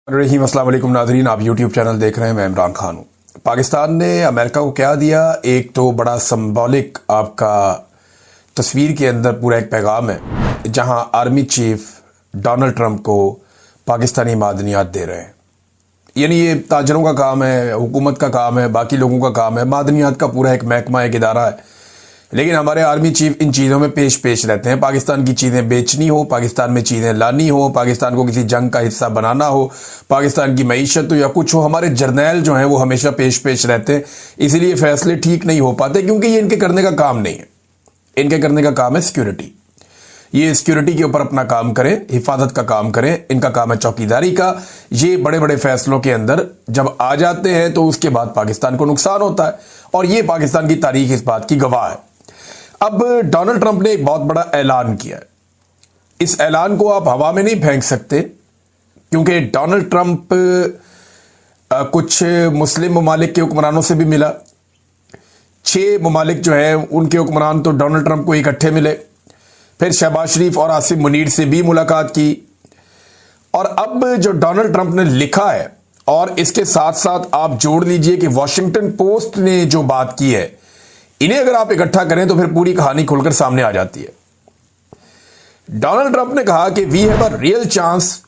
रहीम अस्सलाम वालेकुम नाजरीन, आप यूट्यूब चैनल देख रहे हैं। मैं इमरान खान हूँ। पाकिस्तान ने अमेरिका को क्या दिया? एक तो बड़ा सिंबॉलिक आपका तस्वीर के अंदर पूरा एक पैगाम है जहां आर्मी चीफ डोनाल्ड ट्रंप को पाकिस्तानी मादनियात दे रहे हैं। यानी ये ताजरों का काम है, हुकूमत का काम है, बाकी लोगों का काम है। मादनियात का पूरा एक महकमा, एक इदारा है, लेकिन हमारे आर्मी चीफ इन चीज़ों में पेश रहते हैं। पाकिस्तान की चीज़ें बेचनी हो, पाकिस्तान में चीज़ें लानी हो, पाकिस्तान को किसी जंग का हिस्सा बनाना हो, पाकिस्तान की मईशत हो या कुछ हो, हमारे जर्नैल जो हैं वो हमेशा पेश रहते हैं। इसीलिए फैसले ठीक नहीं हो पाते, क्योंकि ये इनके करने का काम नहीं है। इनके करने का काम है सिक्योरिटी। ये सिक्योरिटी के ऊपर अपना काम करें, हिफाजत का काम करें। इनका काम है चौकीदारी का। ये बड़े बड़े फैसलों के अंदर जब आ जाते हैं तो उसके बाद पाकिस्तान को नुकसान होता है, और ये पाकिस्तान की तारीख इस बात की गवाह है। अब डोनाल्ड ट्रंप ने एक बहुत बड़ा ऐलान किया है। इस ऐलान को आप हवा में नहीं फेंक सकते, क्योंकि डोनाल्ड ट्रंप कुछ मुस्लिम ममालिक के हुक्मरानों से भी मिला। 6 ममालिक जो है उनके हुक्मरान तो डोनाल्ड ट्रंप को इकट्ठे मिले। फिर शहबाज शरीफ और आसिम मुनीर से भी मुलाकात की। और अब जो डोनाल्ड ट्रंप ने लिखा है, और इसके साथ साथ आप जोड़ लीजिए कि वॉशिंगटन पोस्ट ने जो बात की है, इन्हें अगर आप इकट्ठा करें तो फिर पूरी कहानी खुलकर सामने आ जाती है। डोनाल्ड ट्रंप ने कहा कि we have a real chance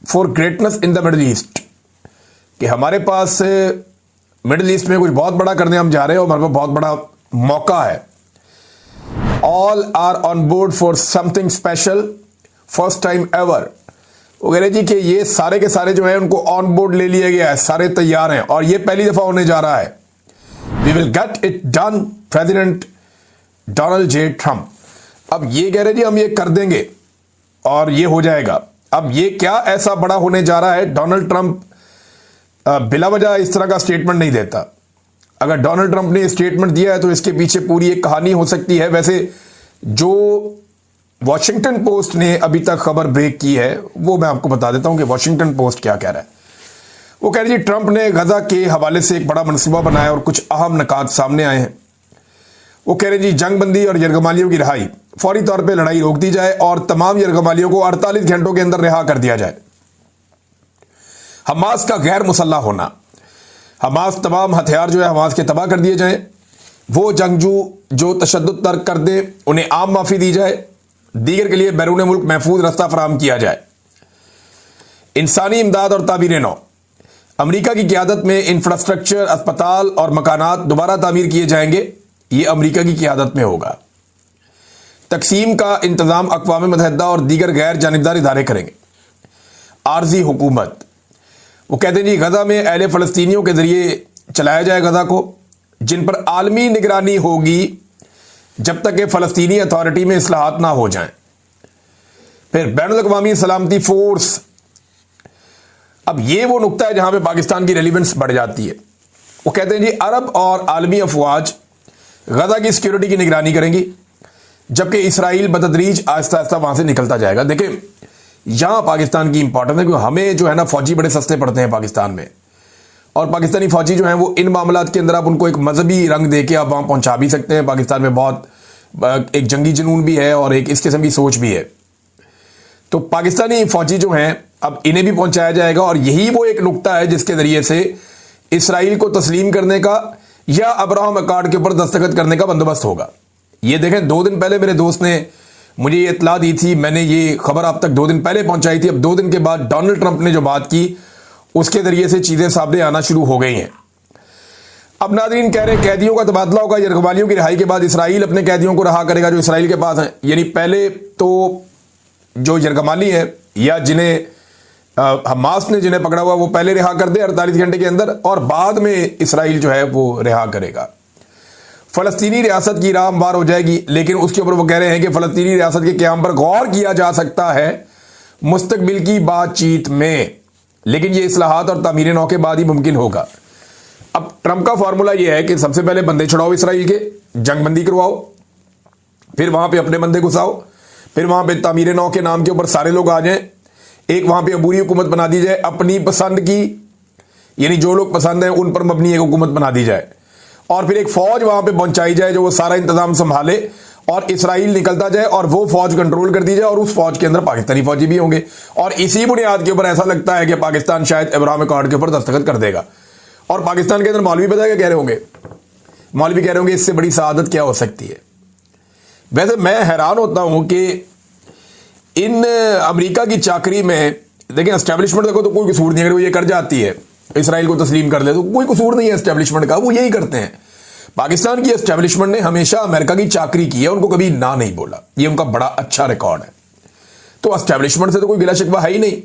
for greatness in the Middle East, कि हमारे पास मिडिल ईस्ट में कुछ बहुत बड़ा करने हम जा रहे हैं और हमारे पास बहुत बड़ा मौका है। All are on board for something special, first time ever. वो कह रहे जी कि ये सारे के सारे जो है उनको ऑन बोर्ड ले लिया गया है, सारे तैयार हैं और ये पहली दफा होने जा रहा है। We will get it done, president Donald J Trump. अब ये कह रहे जी हम ये कर देंगे और ये हो जाएगा। अब ये क्या ऐसा बड़ा होने जा रहा है? डोनाल्ड ट्रंप बिला वजह इस तरह का स्टेटमेंट नहीं देता। अगर डोनाल्ड ट्रंप ने स्टेटमेंट दिया है तो इसके पीछे पूरी एक कहानी हो सकती है। वैसे जो वॉशिंगटन पोस्ट ने अभी तक खबर ब्रेक की है वो मैं आपको बता देता हूं कि वॉशिंगटन पोस्ट क्या कह रहा है। वो कह रही जी ट्रंप ने गजा के हवाले से एक बड़ा मनसूबा बनाया और कुछ अहम नकात सामने आए हैं। वो कह रहे जी जंगबंदी और यरगमालियों की रिहाई, फौरी तौर पे लड़ाई रोक दी जाए और तमाम यरगमालियों को 48 घंटों के अंदर रिहा कर दिया जाए। हमास का गैर मुसल्ला होना, हमास तमाम हथियार जो है हमास के तबाह कर दिए जाएं। वो जंगजू जो तशद्दुद तर्क कर दे उन्हें आम माफी दी जाए। दीगर के लिए बैरून मुल्क महफूज रास्ता फराहम किया जाए। इंसानी इमदाद और ताबीर नौ, अमेरिका की क़यादत में इंफ्रास्ट्रक्चर, अस्पताल और मकानात दोबारा तामीर किए जाएंगे। ये अमेरिका की क़यादत में होगा। तकसीम का इंतजाम अक़वाम मुत्तहिदा और दीगर गैर जानिबदार इदारे करेंगे। आर्जी हुकूमत, वो कहते हैं जी गजा में अहले फ़लस्तीनियों के जरिए चलाया जाए गजा को, जिन पर आलमी निगरानी होगी जब तक कि फ़लस्तीनी अथॉरिटी में इस्लाहात ना हो जाएं। फिर बैनुल अक़वामी सलामती फोर्स, अब ये वो नुक्ता है जहां पे पाकिस्तान की रेलिवेंस बढ़ जाती है। वो कहते हैं जी अरब और आलमी अफवाज गजा की सिक्योरिटी की निगरानी करेंगी, जबकि इसराइल बतदरीज आहिस्ता आहिस्ता वहां से निकलता जाएगा। देखें यहां पाकिस्तान की इंपॉर्टेंस है, क्योंकि हमें जो है ना फौजी बड़े सस्ते पड़ते हैं पाकिस्तान में, और पाकिस्तानी फौजी जो हैं वो इन मामलात के अंदर आप उनको एक मजहबी रंग दे के आप वहां पहुंचा भी सकते हैं। पाकिस्तान में बहुत एक जंगी जुनून भी है और एक इस किस्म की सोच भी है। तो पाकिस्तानी फौजी जो हैं अब इन्हें भी पहुंचाया जाएगा, और यही वो एक नुक्ता है जिसके जरिए से इसराइल को तस्लीम करने का या अब्राहम अकॉर्ड के ऊपर दस्तखत करने का बंदोबस्त होगा। ये देखें 2 दिन पहले मेरे दोस्त ने मुझे ये इत्तला दी थी, मैंने ये खबर आप तक 2 दिन पहले पहुंचाई थी। अब 2 दिन के बाद डोनाल्ड ट्रंप ने जो बात की उसके जरिए से चीजें सामने आना शुरू हो गई हैं। अब नाज़रीन कह रहे कैदियों का तबादला होगा। यरगमालियों की रिहाई के बाद इसराइल अपने कैदियों को रहा करेगा जो इसराइल के पास हैं। यानी पहले तो जो यरगमाली है या जिन्हें हमास ने जिन्हें पकड़ा हुआ वो पहले रिहा कर दे 48 घंटे के अंदर, और बाद में इसराइल जो है वो रिहा करेगा। फलस्तीनी रियासत की राह हमवार हो जाएगी, लेकिन उसके ऊपर वो कह रहे हैं कि फलस्तीनी रियासत के क़याम पर गौर किया जा सकता है मुस्तकबिल की बातचीत में, लेकिन ये इस्लाहात और तामीर नौ के बाद ही मुमकिन होगा। अब ट्रंप का फॉर्मूला ये है कि सबसे पहले बंदे छुड़ाओ इसराइल के, जंगबंदी करवाओ, फिर वहां पर अपने बंदे घुसाओ, फिर वहां पर तामीर नौ के नाम के ऊपर सारे लोग आ जाएं, एक वहां पे अबूरी हुकूमत बना दी जाए अपनी पसंद की, यानी जो लोग पसंद हैं उन पर मबनी एक हुकूमत बना दी जाए, और फिर एक फौज वहां पे पहुंचाई जाए जो वो सारा इंतजाम संभाले, और इसराइल निकलता जाए और वो फौज कंट्रोल कर दी जाए और उस फौज के अंदर पाकिस्तानी फौजी भी होंगे। और इसी बुनियाद के ऊपर ऐसा लगता है कि पाकिस्तान शायद अब्राहम अकॉर्ड के ऊपर दस्तखत कर देगा। और पाकिस्तान के अंदर मौलवी पता है क्या कह रहे होंगे? मौलवी कह रहे होंगे इससे बड़ी सआदत क्या हो सकती है। वैसे मैं हैरान होता हूं कि इन अमेरिका की चाकरी में देखिए, एस्टेब्लिशमेंट देखो तो कोई कसूर नहीं, अगर वो ये कर जाती है इसराइल को तस्लीम कर ले तो कोई कसूर नहीं है एस्टेब्लिशमेंट का, वो यही करते हैं। पाकिस्तान की एस्टेब्लिशमेंट ने हमेशा अमेरिका की चाकरी की है, उनको कभी ना नहीं बोला, ये उनका बड़ा अच्छा रिकॉर्ड है। तो एस्टेब्लिशमेंट से तो कोई गिला शिकवा है ही नहीं।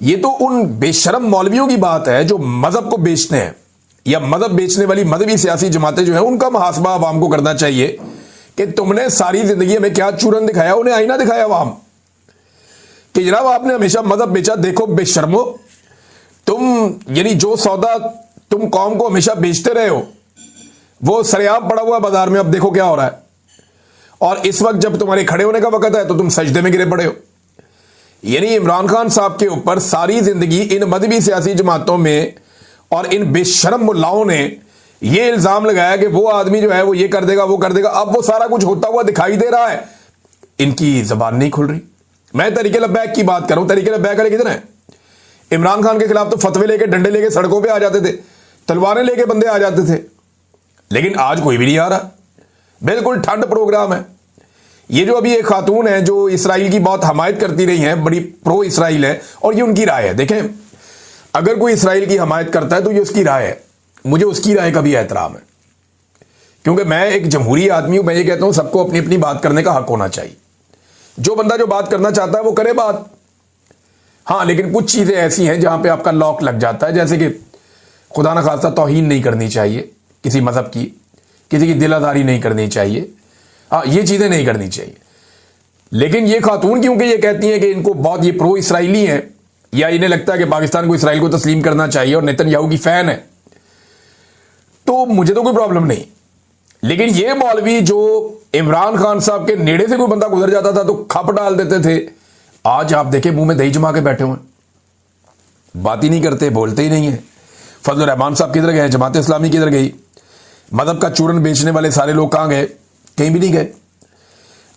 ये तो उन बेशरम मौलवियों की बात है जो मजहब को बेचते हैं, या मजहब बेचने वाली मजहबी सियासी जमातें जो है उनका मुहासबा आवाम को करना चाहिए कि तुमने सारी जिंदगी में क्या चूरन दिखाया, उन्हें आईना दिखाया आवाम कि जनाब आपने हमेशा मजहब बेचा, देखो बेशर्मो तुम, यानी जो सौदा तुम कौम को हमेशा बेचते रहे हो वो सरेआम पड़ा हुआ बाजार में, अब देखो क्या हो रहा है। और इस वक्त जब तुम्हारे खड़े होने का वक्त है तो तुम सजदे में गिरे पड़े हो। यानी इमरान खान साहब के ऊपर सारी जिंदगी इन मजहबी सियासी जमातों में और इन बेशरम मुल्लाओं ने यह इल्जाम लगाया कि वो आदमी जो है वो ये कर देगा वो कर देगा। अब वो सारा कुछ होता हुआ दिखाई दे रहा है, इनकी जबान नहीं खुल रही। मैं तरीके लब्बैक की बात करूं, तरीके लब्बैक वाले किधर है? इमरान खान के खिलाफ तो फतवे लेके डंडे लेके सड़कों पे आ जाते थे, तलवारें लेके बंदे आ जाते थे, लेकिन आज कोई भी नहीं आ रहा। बिल्कुल ठंड प्रोग्राम है। ये जो अभी एक खातून है जो इसराइल की बहुत हमायत करती रही है, बड़ी प्रो इसराइल है, और ये उनकी राय है। देखें, अगर कोई इसराइल की हमायत करता है तो ये उसकी राय है, मुझे उसकी राय का भी एहतराम है, क्योंकि मैं एक जमहूरी आदमी हूं। मैं ये कहता हूं सबको अपनी अपनी बात करने का हक होना चाहिए। जो बंदा जो बात करना चाहता है वो करे बात। हां, लेकिन कुछ चीजें ऐसी हैं जहां पे आपका लॉक लग जाता है, जैसे कि खुदा न खास्ता तौहीन नहीं करनी चाहिए किसी मजहब की, किसी की दिलादारी नहीं करनी चाहिए, हाँ ये चीजें नहीं करनी चाहिए। लेकिन ये खातून क्योंकि ये कहती हैं कि इनको बहुत ये प्रो इसराइली हैं, या इन्हें लगता है कि पाकिस्तान को इसराइल को तस्लीम करना चाहिए और नेतन्याहू की फैन है, तो मुझे तो कोई प्रॉब्लम नहीं। लेकिन ये मौलवी जो इमरान खान साहब के नेड़े से कोई बंदा गुजर जाता था तो खप डाल देते थे, आज आप देखें मुंह में दही जमा के बैठे हुए, बात ही नहीं करते, बोलते ही नहीं है। फजल रहमान साहब किधर गए? जमात इस्लामी किधर गई? मदद का चूरन बेचने वाले सारे लोग कहां गए? कहीं भी नहीं गए।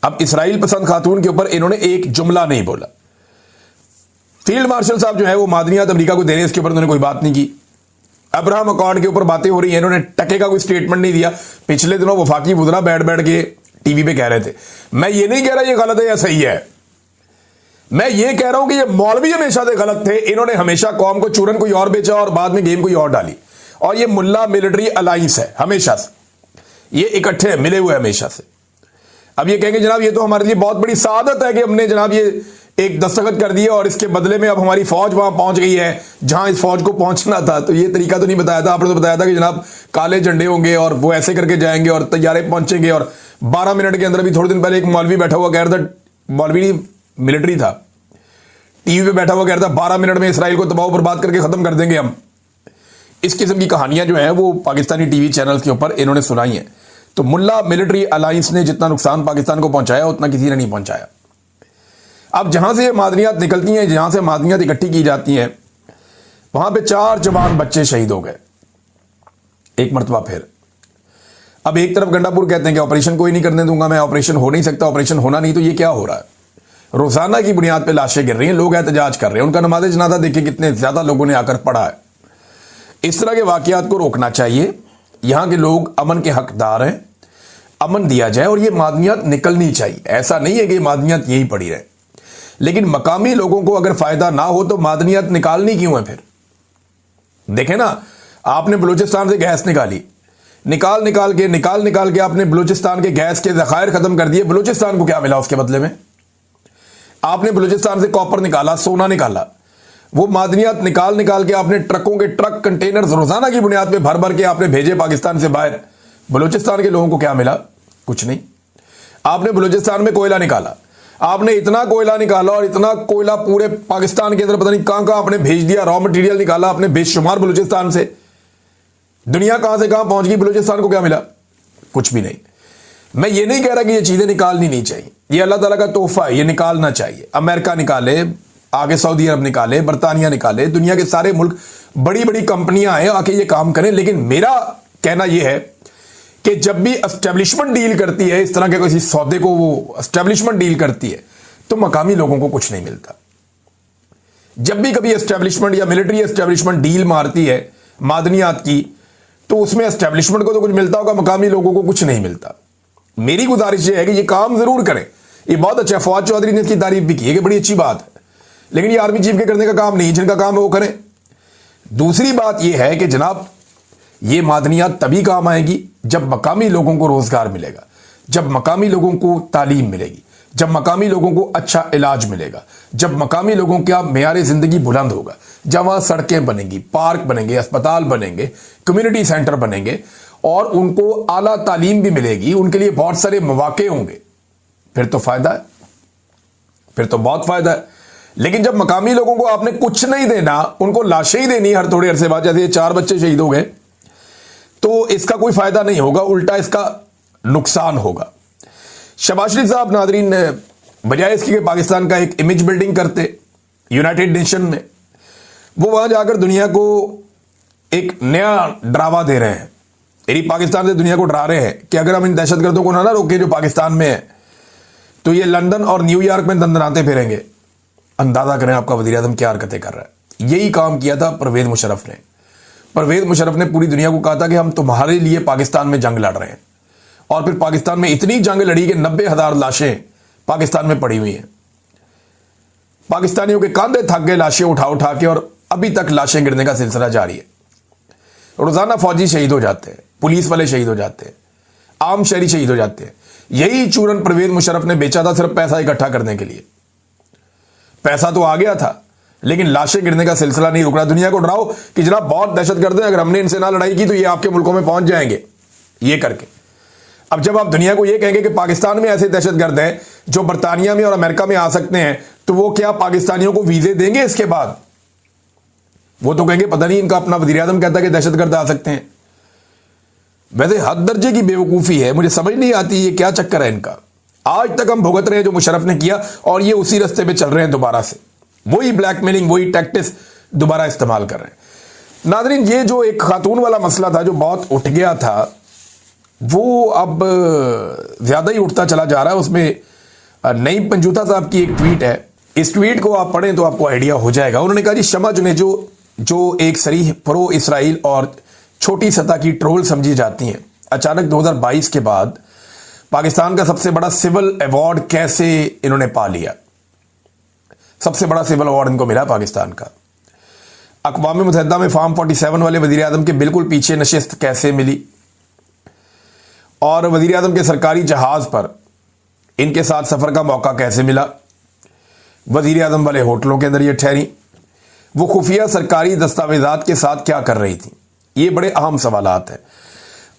अब इसराइल पसंद खातून के ऊपर इन्होंने एक जुमला नहीं बोला। फील्ड मार्शल साहब जो है वो मादनियात अमेरिका को दे रहे हैं, इसके ऊपर उन्होंने कोई बात नहीं की। अब्राहम अकॉर्ड के ऊपर बातें हो रही हैं, इन्होंने टके का कोई स्टेटमेंट नहीं दिया। पिछले दिनों वफाकी वुज़रा बैठ बैठ के टीवी पे कह रहे थे। मैं ये नहीं कह रहा ये गलत है या सही है, मैं ये कह रहा हूं कि ये मौलवी हमेशा से गलत थे। इन्होंने हमेशा कौम को चूरन कोई और बेचा और बाद में गेम कोई और डाली। और ये मुल्ला मिलिट्री अलायंस है, हमेशा से ये इकट्ठे मिले हुए हमेशा से। अब ये कहेंगे जनाब ये तो हमारे लिए बहुत बड़ी सादत है कि हमने जनाब ये एक दस्तखत कर दिया और इसके बदले में अब हमारी फौज वहां पहुंच गई है जहां इस फौज को पहुंचना था। तो ये तरीका तो नहीं बताया था आपने, तो बताया था कि जनाब काले झंडे होंगे और वो ऐसे करके जाएंगे और तैयारे पहुंचेंगे। और 12 मिनट के अंदर भी थोड़े दिन पहले एक मौलवी बैठा हुआ कह रहा था, मौलवी मिलिट्री था, टीवी पे बैठा हुआ कह रहा था 12 मिनट में इसराइल को तबाह बर्बाद करके खत्म कर देंगे हम। इस किस्म की कहानियां जो है वो पाकिस्तानी टीवी चैनल के ऊपर इन्होंने सुनाई हैं। तो मुल्ला मिलिट्री अलायंस ने जितना नुकसान पाकिस्तान को पहुंचाया उतना किसी ने नहीं पहुंचाया। अब जहां से ये मादनियात निकलती हैं, जहां से मादनियात इकट्ठी की जाती हैं, वहां पे 4 जवान बच्चे शहीद हो गए एक मरतबा फिर। अब एक तरफ गंडापुर कहते हैं कि ऑपरेशन कोई नहीं करने दूंगा मैं, ऑपरेशन हो नहीं सकता, ऑपरेशन होना नहीं। तो ये क्या हो रहा है? रोजाना की बुनियाद पे लाशें गिर रही हैं, लोग एहतजाज कर रहे हैं। उनका नमाज जनाजा देखिए कितने ज्यादा लोगों ने आकर पढ़ा है। इस तरह के वाकयात को रोकना चाहिए। यहां के लोग अमन के हकदार हैं, अमन दिया जाए और ये मादनियात निकलनी चाहिए। ऐसा नहीं है कि मादनियात यही पड़ी रहे, लेकिन मकामी लोगों को अगर फायदा ना हो तो मादनियात निकालनी क्यों है फिर? देखें ना, आपने बलूचिस्तान से गैस निकाली, निकाल के आपने बलूचिस्तान के गैस के जखायर खत्म कर दिए। बलूचिस्तान को क्या मिला उसके बदले में? आपने बलूचिस्तान से कॉपर निकाला, सोना निकाला, वो मादनियात निकाल के आपने ट्रकों के ट्रक कंटेनर्स रोजाना की बुनियाद पे भर के आपने भेजे पाकिस्तान से बाहर। बलूचिस्तान के लोगों को क्या मिला? कुछ नहीं। आपने बलूचिस्तान में कोयला निकाला, आपने इतना कोयला निकाला और इतना कोयला पूरे पाकिस्तान के अंदर पता नहीं कहां आपने भेज दिया। रॉ मटेरियल निकाला आपने बेशुमार बलूचिस्तान से। दुनिया कहां से कहां पहुंच गई, बलूचिस्तान को क्या मिला? कुछ भी नहीं। मैं ये नहीं कह रहा कि ये चीजें निकालनी नहीं चाहिए, ये अल्लाह ताला का तोहफा है, ये निकालना चाहिए। अमेरिका निकाले, आगे सऊदी अरब निकाले, बरतानिया निकाले, दुनिया के सारे मुल्क, बड़ी बड़ी कंपनियां आए आके ये काम करें। लेकिन मेरा कहना यह है कि जब भी एस्टेब्लिशमेंट डील करती है, इस तरह के किसी सौदे को वो एस्टेब्लिशमेंट डील करती है, तो मकामी लोगों को कुछ नहीं मिलता। जब भी कभी एस्टेब्लिशमेंट या मिलिट्री एस्टेब्लिशमेंट डील मारती है मादनियात की, तो उसमें एस्टेब्लिशमेंट को तो कुछ मिलता होगा, मकामी लोगों को कुछ नहीं मिलता। मेरी गुजारिश यह है कि ये काम जरूर करें। ये बहुत अच्छा, फवाद चौधरी ने इसकी तारीफ भी की है कि बड़ी अच्छी बात है, लेकिन ये आर्मी चीफ के करने का काम नहीं, जिनका काम है वो करें। दूसरी बात यह है कि जनाब, ये मादनियात तभी काम आएगी जब मकामी लोगों को रोजगार मिलेगा, जब मकामी लोगों को तालीम मिलेगी, जब मकामी लोगों को अच्छा इलाज मिलेगा, जब मकामी लोगों का मेयार जिंदगी बुलंद होगा, जब वहां सड़कें बनेंगी, पार्क बनेंगे, अस्पताल बनेंगे, कम्युनिटी सेंटर बनेंगे और उनको आला तालीम भी मिलेगी, उनके लिए बहुत सारे मौके होंगे, फिर तो फायदा है, फिर तो बहुत फायदा है। लेकिन जब मकामी लोगों को आपने कुछ नहीं देना, उनको लाशें ही देनी हर थोड़े अरसे बाद, जैसे 4 बच्चे शहीद हो गए, तो इसका कोई फायदा नहीं होगा, उल्टा इसका नुकसान होगा। शहबाज शरीफ साहब नादरीन, बजाय इसकी कि पाकिस्तान का एक इमेज बिल्डिंग करते यूनाइटेड नेशन में, वो वहां जाकर दुनिया को एक नया डरावा दे रहे हैं। यानी पाकिस्तान से दुनिया को डरा रहे हैं कि अगर हम इन दहशतगर्दों को ना रोके जो पाकिस्तान में है, तो ये लंदन और न्यूयॉर्क में दंदनाते फिरेंगे। अंदाजा करें आपका वज़ीर आज़म क्या हरकतें कर रहा है। यही काम किया था परवेज मुशर्रफ ने। परवेज मुशर्रफ ने पूरी दुनिया को कहा था कि हम तुम्हारे लिए पाकिस्तान में जंग लड़ रहे हैं, और फिर पाकिस्तान में इतनी जंग लड़ी कि 90,000 लाशें पाकिस्तान में पड़ी हुई हैं। पाकिस्तानियों के कांधे थक गए लाशें उठा उठा के, और अभी तक लाशें गिरने का सिलसिला जारी है। रोजाना फौजी शहीद हो जाते हैं, पुलिस वाले शहीद हो जाते हैं, आम शहरी शहीद हो जाते हैं। यही चूरन परवेज मुशर्रफ ने बेचा था सिर्फ पैसा इकट्ठा करने के लिए। पैसा तो आ गया था, लेकिन लाशें गिरने का सिलसिला नहीं रुक रहा। दुनिया को डराओ कि जनाब बहुत दहशतगर्द हैं, अगर हमने इनसे ना लड़ाई की तो ये आपके मुल्कों में पहुंच जाएंगे, ये करके। अब जब आप दुनिया को ये कहेंगे कि पाकिस्तान में ऐसे दहशतगर्द हैं जो बरतानिया में और अमेरिका में आ सकते हैं, तो वो क्या पाकिस्तानियों को वीजे देंगे इसके बाद? वो तो कहेंगे पता नहीं, इनका अपना वज़ीर आज़म कहता है कि दहशतगर्द आ सकते हैं। वैसे हद दर्जे की बेवकूफ़ी है, मुझे समझ नहीं आती ये क्या चक्कर है इनका। आज तक हम भुगत रहे हैं जो मुशर्रफ ने किया, और ये उसी रास्ते पे चल रहे हैं दोबारा से, वही ब्लैकमेलिंग, वही टैक्टिस दोबारा इस्तेमाल कर रहे हैं। नाज़रीन, ये जो एक खातून वाला मसला था जो बहुत उठ गया था, वो अब ज्यादा ही उठता चला जा रहा है। उसमें नईम पंजूता साहब की एक ट्वीट है, इस ट्वीट को आप पढ़ें तो आपको आइडिया हो जाएगा। उन्होंने कहा जी, शमा जुनेजो जो एक सरीह प्रो इसराइल और छोटी सतह की ट्रोल समझी जाती हैं, अचानक 2022 के बाद पाकिस्तान का सबसे बड़ा सिविल अवार्ड कैसे इन्होंने पा लिया। सबसे बड़ा सिविल अवार्ड इनको मिला पाकिस्तान का। अक़वाम मुत्तहिदा में फार्म 47 वाले वज़ीर आज़म के बिल्कुल पीछे नशिस्त कैसे मिली, और वज़ीर आज़म के सरकारी जहाज पर इनके साथ सफर का मौका कैसे मिला, वज़ीर आज़म वाले होटलों के अंदर ये ठहरी, वो खुफिया सरकारी दस्तावेजात के साथ क्या कर रही थी। ये बड़े अहम सवालात हैं।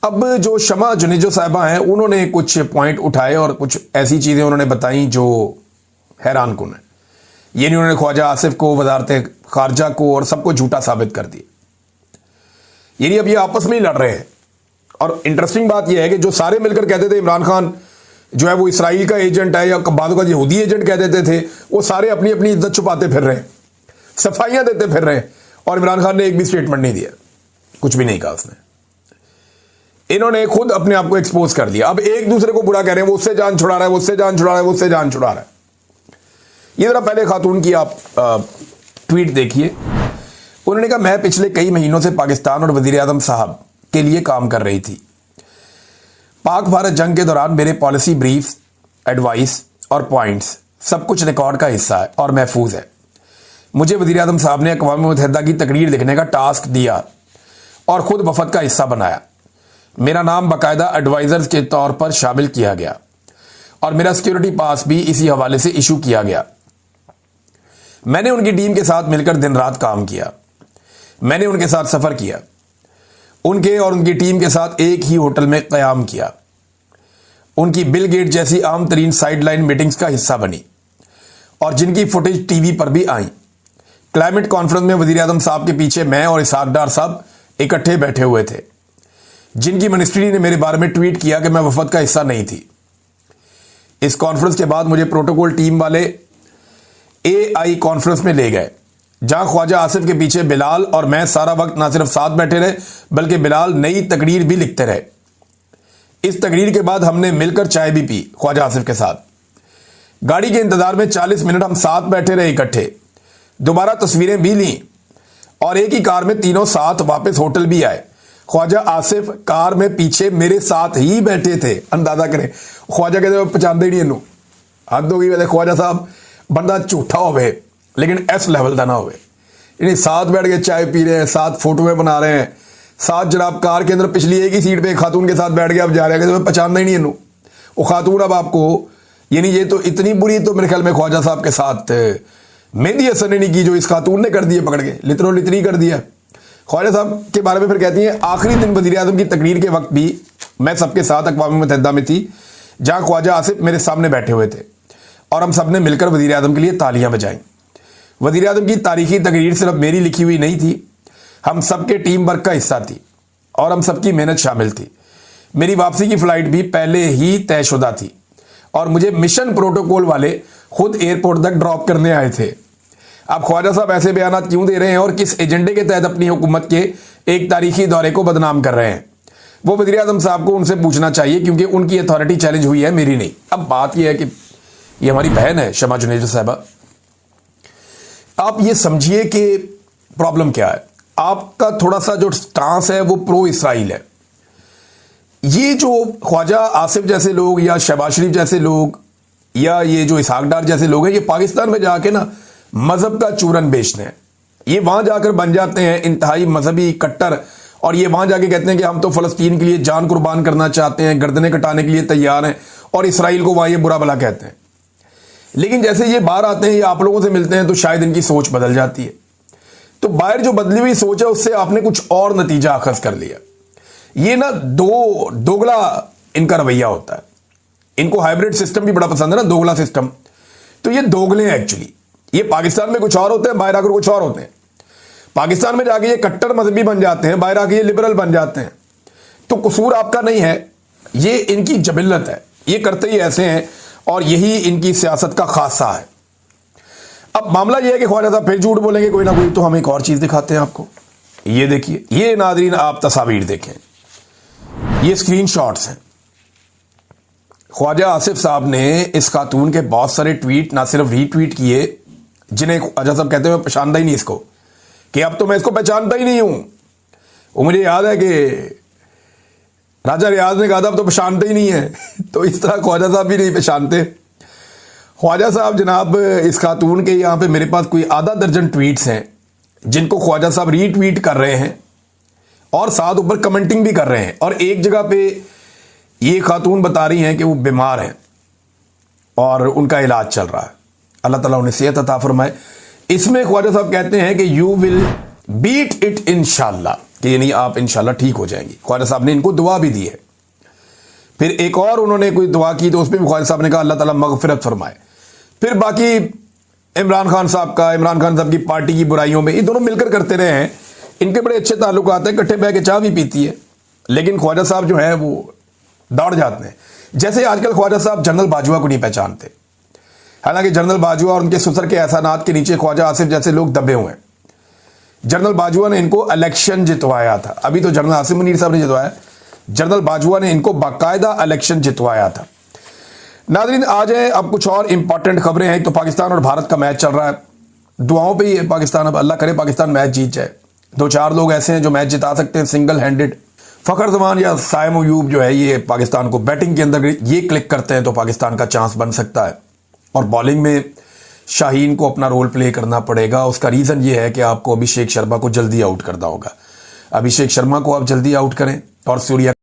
अब जो शमा जुनेजो साहिबा हैं, उन्होंने कुछ पॉइंट उठाए और कुछ ऐसी चीज़ें उन्होंने बताई जो हैरान कुन है। ये नहीं, उन्होंने ख्वाजा आसिफ को, वज़ारत खारजा को और सबको झूठा साबित कर दिया। ये नहीं, अब ये आपस में ही लड़ रहे हैं। और इंटरेस्टिंग बात यह है कि जो सारे मिलकर कहते थे इमरान खान जो है वो इसराइल का एजेंट है या बाद का यहूदी एजेंट कह देते थे, वो सारे अपनी अपनी इज्जत छुपाते फिर रहे हैं, सफाइयां देते फिर रहे हैं, और इमरान खान ने एक भी स्टेटमेंट नहीं दिया, कुछ भी नहीं कहा उसने। इन्होंने खुद अपने आप को एक्सपोज कर दिया। अब एक दूसरे को बुरा कह रहे हैं, वो उससे जान छुड़ा रहा है, वो उससे जान छुड़ा रहा है, वो उससे जान छुड़ा रहा है। ये जरा पहले खातून की आप ट्वीट देखिए। उन्होंने कहा, मैं पिछले कई महीनों से पाकिस्तान और वज़ीर आज़म साहब के लिए काम कर रही थी। पाक भारत जंग के दौरान मेरे पॉलिसी ब्रीफ्स, एडवाइस और पॉइंट्स सब कुछ रिकॉर्ड का हिस्सा है और महफूज है। मुझे वज़ीर आज़म साहब ने अक़वाम मुत्तहिदा की तकरीर लिखने का टास्क दिया और खुद वफद का हिस्सा बनाया। मेरा नाम बाकायदा एडवाइजर्स के तौर पर शामिल किया गया और मेरा सिक्योरिटी पास भी इसी हवाले से इशू किया गया। मैंने उनकी टीम के साथ मिलकर दिन रात काम किया। मैंने उनके साथ सफ़र किया, उनके और उनकी टीम के साथ एक ही होटल में क़याम किया, उनकी बिल गेट जैसी आम तरीन साइडलाइन मीटिंग्स का हिस्सा बनी और जिनकी फुटेज टीवी पर भी आई। क्लाइमेट कॉन्फ्रेंस में वज़ीर आज़म साहब के पीछे मैं और इसहाक डार साहब इकट्ठे बैठे हुए थे, जिनकी मिनिस्ट्री ने मेरे बारे में ट्वीट किया कि मैं वफद का हिस्सा नहीं थी। इस कॉन्फ्रेंस के बाद मुझे प्रोटोकॉल टीम वाले AI कॉन्फ्रेंस में ले गए, जहां ख्वाजा आसिफ के पीछे बिलाल और मैं सारा वक्त ना सिर्फ साथ बैठे रहे बल्कि बिलाल नई तकरीर भी लिखते रहे। इस तकरीर के बाद हमने मिलकर चाय भी पी ख्वाजा आसिफ के साथ। गाड़ी के इंतजार में 40 मिनट हम साथ बैठे रहे इकट्ठे, दोबारा तस्वीरें भी ली और एक ही कार में तीनों साथ वापस होटल भी आए। ख्वाजा आसिफ कार में पीछे मेरे साथ ही बैठे थे। अंदाजा करें, ख्वाजा कहते पहचानते ही नहीं इनू, हद हो गई। वैसे ख्वाजा साहब बंदा झूठा होवे लेकिन इस लेवल का ना होवे। इन्हें साथ बैठ के चाय पी रहे हैं, साथ फोटोएं बना रहे हैं, साथ जनाब कार के अंदर पिछली एक ही सीट पे खातून के साथ बैठ के आप जा रहे हैं, पहचानना ही नहीं इनू। वो खातून अब आपको, यानी ये तो इतनी बुरी तो मेरे ख्याल में ख्वाजा साहब के साथ मेहंदी हसन ने नहीं की जो इस खातून ने कर दी है, पकड़ के लितरो लितरी कर दिया। ख्वाजा साहब के बारे में फिर कहती हैं, आखिरी दिन वज़ीर आज़म की तकरीर के वक्त भी मैं सबके साथ अक़वाम मुत्तहिदा में थी, जहां ख्वाजा आसिफ मेरे सामने बैठे हुए थे और हम सब ने मिलकर वज़ीर आज़म के लिए तालियां बजाईं। वज़ीर आज़म की तारीखी तकरीर सिर्फ मेरी लिखी हुई नहीं थी, हम सबके टीम वर्क का हिस्सा थी और हम सबकी मेहनत शामिल थी। मेरी वापसी की फ़्लाइट भी पहले ही तयशुदा थी और मुझे मिशन प्रोटोकॉल वाले खुद एयरपोर्ट तक ड्रॉप करने आए थे। अब ख्वाजा साहब ऐसे बयान क्यों दे रहे हैं और किस एजेंडे के तहत अपनी हुकूमत के एक तारीखी दौरे को बदनाम कर रहे हैं, वो वज़ीर आज़म साहब को उनसे पूछना चाहिए, क्योंकि उनकी अथॉरिटी चैलेंज हुई है, मेरी नहीं। अब बात यह है कि ये हमारी बहन है शमा जुनेजो साहबा। आप ये समझिए कि प्रॉब्लम क्या है। आपका थोड़ा सा जो स्टांस है वो प्रो इसराइल है। ये जो ख्वाजा आसिफ जैसे लोग या शहबाज शरीफ जैसे लोग या ये जो इसहाक डार जैसे लोग हैं, ये पाकिस्तान में जाके ना मजहब का चूरन बेचते हैं। ये वहां जाकर बन जाते हैं इंतहाई मजहबी कट्टर और ये वहां जाके कहते हैं कि हम तो फलस्तीन के लिए जान कुर्बान करना चाहते हैं, गर्दनें कटाने के लिए तैयार हैं और इसराइल को वहां ये बुरा भला कहते हैं। लेकिन जैसे ये बाहर आते हैं या आप लोगों से मिलते हैं तो शायद इनकी सोच बदल जाती है। तो बाहर जो बदली हुई सोच है उससे आपने कुछ और नतीजा अखज़ कर लिया। ये ना दोगला इनका रवैया होता है। इनको हाइब्रिड सिस्टम भी बड़ा पसंद है ना, दोगला सिस्टम। तो ये दोगले हैं एक्चुअली। ये पाकिस्तान में कुछ और होते हैं, बाहर आकर कुछ और होते हैं। पाकिस्तान में जाके ये कट्टर मजहबी बन जाते हैं, बाहर आके ये लिबरल बन जाते हैं। तो कसूर आपका नहीं है, ये इनकी जबिल्लत है, ये करते ही ऐसे हैं और यही इनकी सियासत का खासा है। अब मामला ये है कि ख्वाजा साहब फिर झूठ बोलेंगे कोई ना कोई, तो हम एक और चीज दिखाते हैं आपको। ये देखिए, ये नादरीन आप तस्वीर देखें, ये स्क्रीनशॉट्स हैं। ख्वाजा आसिफ साहब ने इस खातून के बहुत सारे ट्वीट ना सिर्फ रीट्वीट किए, जिन्हें ख्वाजा साहब कहते हैं पहचानता ही नहीं इसको, कि अब तो मैं इसको पहचानता ही नहीं हूं। वो मुझे याद है कि राजा रियाज ने कहा था अब तो पहचानते ही नहीं है। तो इस तरह ख्वाजा साहब भी नहीं पहचानते। ख्वाजा साहब जनाब, इस खातून के यहाँ पे मेरे पास कोई आधा दर्जन ट्वीट्स हैं जिनको ख्वाजा साहब रीट्वीट कर रहे हैं और साथ ऊपर कमेंटिंग भी कर रहे हैं। और एक जगह पे ये खातून बता रही हैं कि वो बीमार हैं और उनका इलाज चल रहा है, अल्लाह ताला उन्हें सेहत अता फरमाए। इसमें ख्वाजा साहब कहते हैं कि यू विल बीट इट इंशाल्लाह, कि यानी आप इंशाल्लाह ठीक हो जाएंगी। ख्वाजा साहब ने इनको दुआ भी दी है। फिर एक और उन्होंने कोई दुआ की तो उसमें भी ख्वाजा साहब ने कहा अल्लाह ताला मगफिरत फरमाए। फिर बाकी इमरान खान साहब साहब की पार्टी की बुराइयों में ये दोनों मिलकर करते रहे हैं। इनके बड़े अच्छे ताल्लुकात हैं, इकट्ठे बह के चाय भी पीती है। लेकिन ख्वाजा साहब जो है वो दौड़ जाते हैं। जैसे आजकल ख्वाजा साहब जनरल बाजवा को नहीं पहचानते, हालांकि जनरल बाजवा और उनके ससुर के एहसानात के नीचे ख्वाजा आसिफ जैसे लोग दबे हुए हैं। जनरल बाजवा ने इनको इलेक्शन जितवाया था, अभी तो जनरल आसिफ मुनीर साहब ने जितवाया, जनरल बाजवा ने इनको बाकायदा इलेक्शन जितवाया था। नाज़रीन, आ जाए अब कुछ और इंपॉर्टेंट खबरें हैं। तो पाकिस्तान और भारत का मैच चल रहा है, दुआओं पे ही है पाकिस्तान। अब अल्लाह करे पाकिस्तान मैच जीत जाए। 2-4 लोग ऐसे हैं जो मैच जिता सकते हैं सिंगल हैंडेड। फ़खर जमान या साइम अयूब जो है ये पाकिस्तान को बैटिंग के अंदर ये क्लिक करते हैं तो पाकिस्तान का चांस बन सकता है। और बॉलिंग में शाहीन को अपना रोल प्ले करना पड़ेगा। उसका रीज़न ये है कि आपको अभिषेक शर्मा को जल्दी आउट करना होगा। अभिषेक शर्मा को आप जल्दी आउट करें और सूर्या